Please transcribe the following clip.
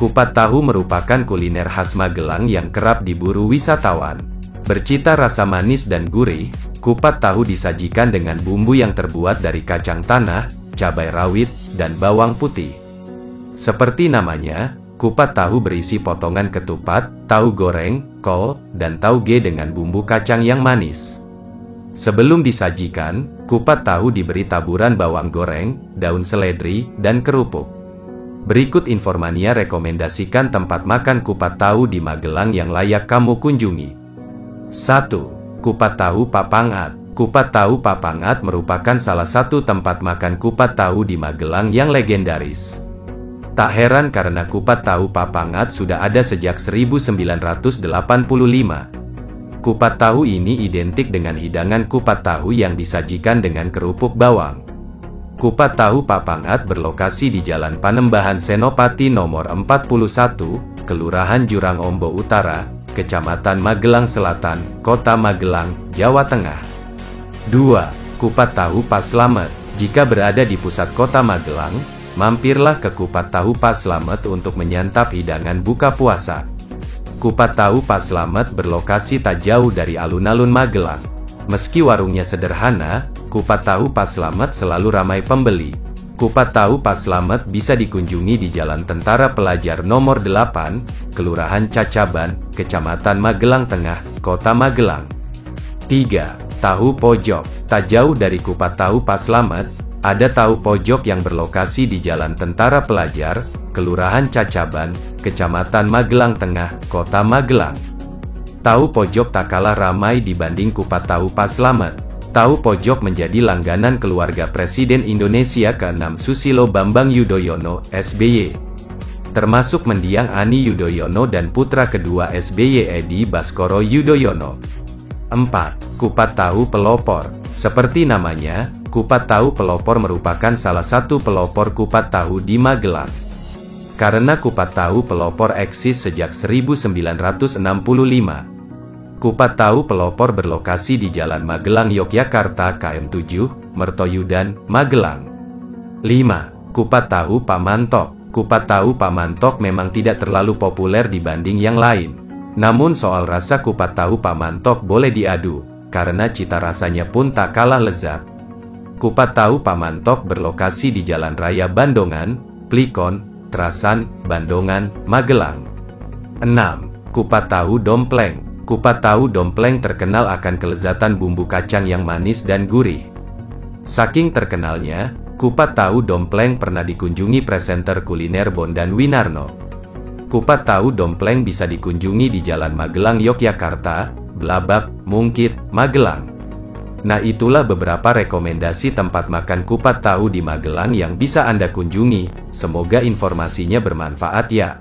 Kupat tahu merupakan kuliner khas Magelang yang kerap diburu wisatawan. Bercita rasa manis dan gurih, kupat tahu disajikan dengan bumbu yang terbuat dari kacang tanah, cabai rawit, dan bawang putih. Seperti namanya, kupat tahu berisi potongan ketupat, tahu goreng, kol, dan tauge dengan bumbu kacang yang manis. Sebelum disajikan, kupat tahu diberi taburan bawang goreng, daun seledri, dan kerupuk. Berikut Infomania rekomendasikan tempat makan kupat tahu di Magelang yang layak kamu kunjungi. 1. Kupat tahu Papangat. Kupat tahu Papangat merupakan salah satu tempat makan kupat tahu di Magelang yang legendaris. Tak heran karena kupat tahu Papangat sudah ada sejak 1985. Kupat tahu ini identik dengan hidangan kupat tahu yang disajikan dengan kerupuk bawang. Kupat tahu Papangat berlokasi di Jalan Panembahan Senopati nomor 41, Kelurahan Jurang Ombo Utara, Kecamatan Magelang Selatan, Kota Magelang, Jawa Tengah. 2. Kupat tahu Pak Slamet. Jika berada di pusat kota Magelang, mampirlah ke Kupat tahu Pak Slamet untuk menyantap hidangan buka puasa. Kupat tahu Pak Slamet berlokasi tak jauh dari alun-alun Magelang. Meski warungnya sederhana, kupat tahu Pak Slamet selalu ramai pembeli. Kupat tahu Pak Slamet bisa dikunjungi di Jalan Tentara Pelajar nomor 8, Kelurahan Cacaban, Kecamatan Magelang Tengah, Kota Magelang. 3. Tahu Pojok. Tak jauh dari kupat tahu Pak Slamet, ada tahu pojok yang berlokasi di Jalan Tentara Pelajar, Kelurahan Cacaban, Kecamatan Magelang Tengah, Kota Magelang. Tahu pojok tak kalah ramai dibanding kupat tahu Pak Slamet. Tahu pojok menjadi langganan keluarga Presiden Indonesia ke-6 Susilo Bambang Yudhoyono, SBY. Termasuk mendiang Ani Yudhoyono dan putra kedua SBY Edi Baskoro Yudhoyono. 4. Kupat tahu Pelopor. Seperti namanya, kupat tahu Pelopor merupakan salah satu pelopor kupat tahu di Magelang. Karena kupat tahu Pelopor eksis sejak 1965. Kupat tahu Pelopor berlokasi di Jalan Magelang Yogyakarta KM 7, Mertoyudan, Magelang. 5. Kupat tahu Pak Mantok. Kupat tahu Pak Mantok memang tidak terlalu populer dibanding yang lain. Namun soal rasa kupat tahu Pak Mantok boleh diadu, karena cita rasanya pun tak kalah lezat. Kupat tahu Pak Mantok berlokasi di Jalan Raya Bandongan, Plikon, Trasan, Bandongan, Magelang. 6. Kupat tahu Dompleng. Kupat tahu Dompleng terkenal akan kelezatan bumbu kacang yang manis dan gurih. Saking terkenalnya, kupat tahu Dompleng pernah dikunjungi presenter kuliner Bondan Winarno. Kupat tahu Dompleng bisa dikunjungi di Jalan Magelang Yogyakarta, Blabak, Mungkit, Magelang. Nah, itulah beberapa rekomendasi tempat makan kupat tahu di Magelang yang bisa Anda kunjungi. Semoga informasinya bermanfaat ya.